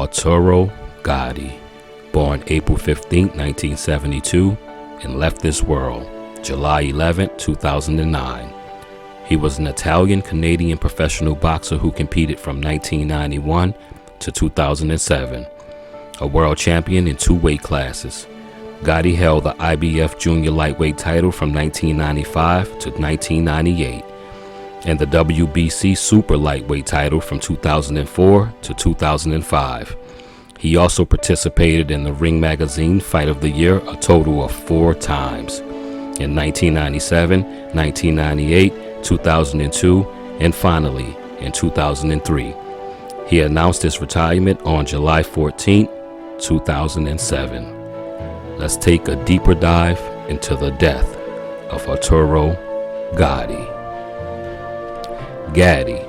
Arturo Gatti, born April 15, 1972, and left this world July 11, 2009. He was an Italian-Canadian professional boxer who competed from 1991 to 2007, a world champion in 2 weight classes. Gatti held the IBF junior lightweight title from 1995 to 1998, and the WBC super lightweight title from 2004 to 2005. He also participated in the Ring Magazine Fight of the Year a total of 4 times, in 1997, 1998, 2002, and finally in 2003. He announced his retirement on July 14, 2007. Let's take a deeper dive into the death of Arturo Gatti. Gatti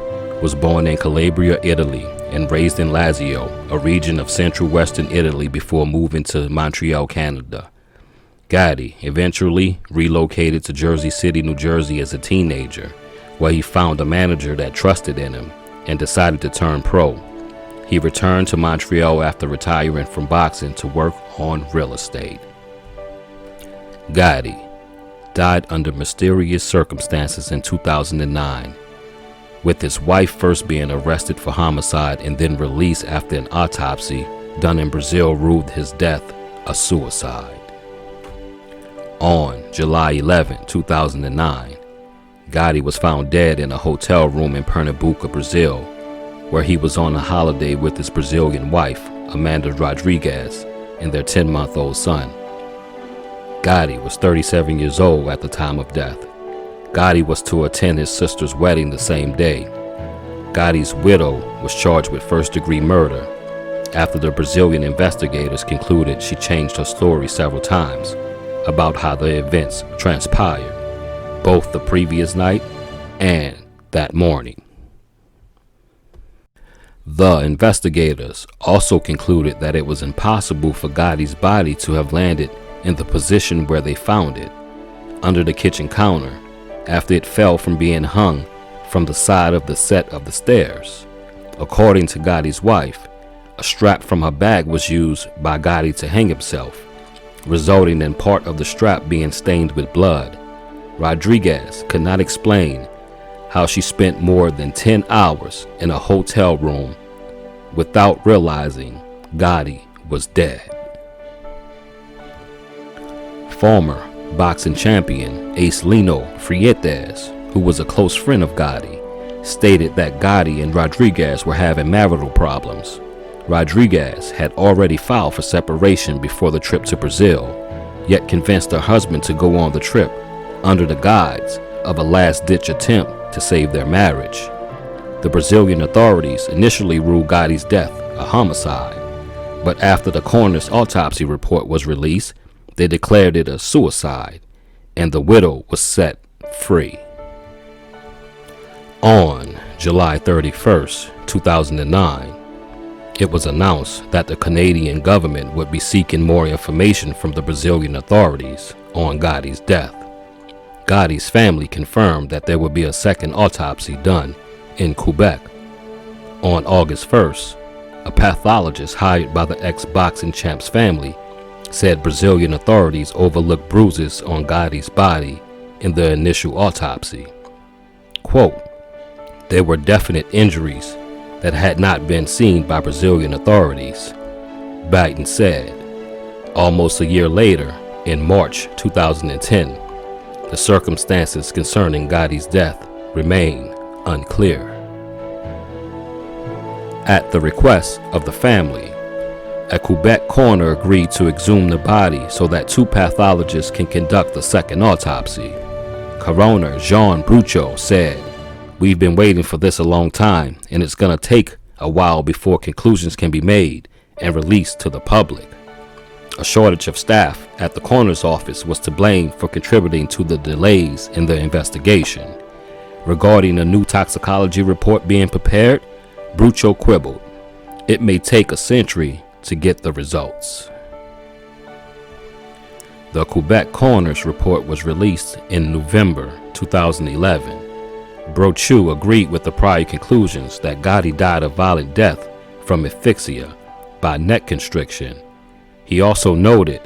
was born in Calabria, Italy, and raised in Lazio, a region of central western Italy, before moving to Montreal, Canada. Gatti eventually relocated to Jersey City, New Jersey as a teenager, where he found a manager that trusted in him and decided to turn pro. He returned to Montreal after retiring from boxing to work on real estate. Gatti died under mysterious circumstances in 2009, with his wife first being arrested for homicide and then released after an autopsy done in Brazil ruled his death a suicide. On July 11, 2009, Gatti was found dead in a hotel room in Pernambuco, Brazil, where he was on a holiday with his Brazilian wife, Amanda Rodrigues, and their 10-month-old son. Gatti was 37 years old at the time of death. Gatti was to attend his sister's wedding the same day. Gatti's widow was charged with first-degree murder after the Brazilian investigators concluded she changed her story several times about how the events transpired, both the previous night and that morning. The investigators also concluded that it was impossible for Gatti's body to have landed in the position where they found it, under the kitchen counter, after it fell from being hung from the side of the set of the stairs. According to Gatti's wife, a strap from her bag was used by Gatti to hang himself, resulting in part of the strap being stained with blood. Rodrigues could not explain how she spent more than 10 hours in a hotel room without realizing Gatti was dead. Former boxing champion Ace Lino Frietes, who was a close friend of Gatti, stated that Gatti and Rodrigues were having marital problems. Rodrigues had already filed for separation before the trip to Brazil, yet convinced her husband to go on the trip under the guise of a last-ditch attempt to save their marriage. The Brazilian authorities initially ruled Gatti's death a homicide, but after the coroner's autopsy report was released, they declared it a suicide, and the widow was set free. On July 31st, 2009, it was announced that the Canadian government would be seeking more information from the Brazilian authorities on Gatti's death. Gatti's family confirmed that there would be a second autopsy done in Quebec. On August 1st, a pathologist hired by the ex-boxing champ's family said Brazilian authorities overlooked bruises on Gatti's body in the initial autopsy. Quote, "There were definite injuries that had not been seen by Brazilian authorities," Biden said. Almost a year later, in March 2010, the circumstances concerning Gatti's death remain unclear. At the request of the family, a Quebec coroner agreed to exhume the body so that 2 pathologists can conduct the second autopsy. Coroner Jean Brucho said, "We've been waiting for this a long time, and it's going to take a while before conclusions can be made and released to the public." A shortage of staff at the coroner's office was to blame for contributing to the delays in the investigation. Regarding a new toxicology report being prepared, Brucho quibbled, "It may take a century to get the results." The Quebec coroner's report was released in November 2011. Brochu agreed with the prior conclusions that Gatti died a violent death from asphyxia by neck constriction. He also noted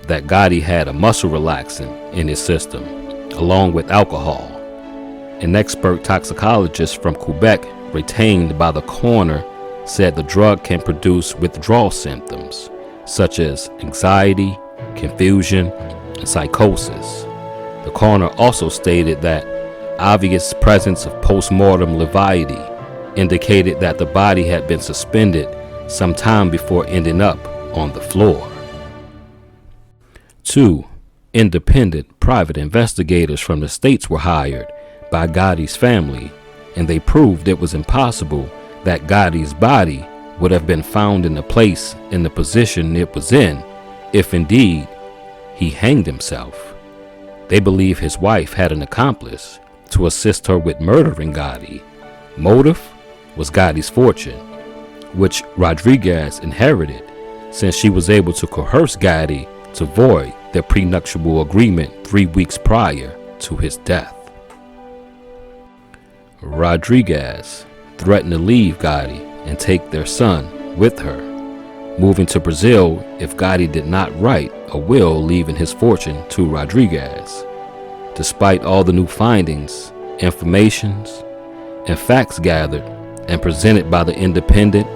that Gatti had a muscle relaxant in his system, along with alcohol. An expert toxicologist from Quebec retained by the coroner said the drug can produce withdrawal symptoms, such as anxiety, confusion, and psychosis. The coroner also stated that obvious presence of postmortem leviety indicated that the body had been suspended sometime before ending up on the floor. 2 independent private investigators from the States were hired by Gatti's family, and they proved it was impossible that Gatti's body would have been found in the position it was in if indeed he hanged himself. They believe his wife had an accomplice to assist her with murdering Gatti. Motive was Gatti's fortune, which Rodrigues inherited since she was able to coerce Gatti to void their prenuptial agreement 3 weeks prior to his death. Rodrigues threatened to leave Gatti and take their son with her, moving to Brazil if Gatti did not write a will leaving his fortune to Rodrigues. Despite all the new findings, informations, and facts gathered and presented by the independent,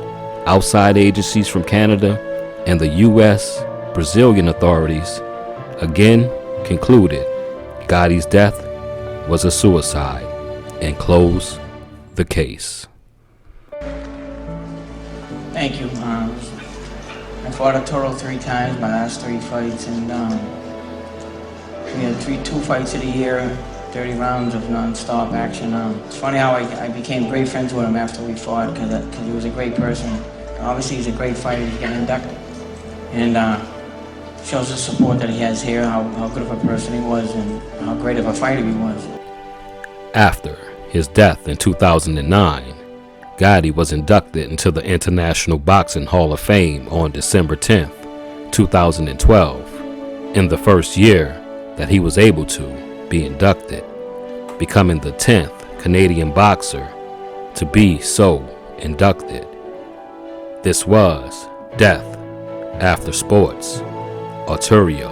outside agencies from Canada and the U.S. Brazilian authorities, again concluded Gatti's death was a suicide and closed the case. Thank you. I fought Arturo 3 times, my last 3 fights, and we had 2 fights of the year, 30 rounds of non-stop action. It's funny how I became great friends with him after we fought, because he was a great person. Obviously, he's a great fighter. He's getting inducted, and shows the support that he has here, how good of a person he was, and how great of a fighter he was. After his death in 2009, Gatti was inducted into the International Boxing Hall of Fame on December 10, 2012, in the first year that he was able to be inducted, becoming the 10th Canadian boxer to be so inducted. This was Death After Sports. Arturo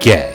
Gatti.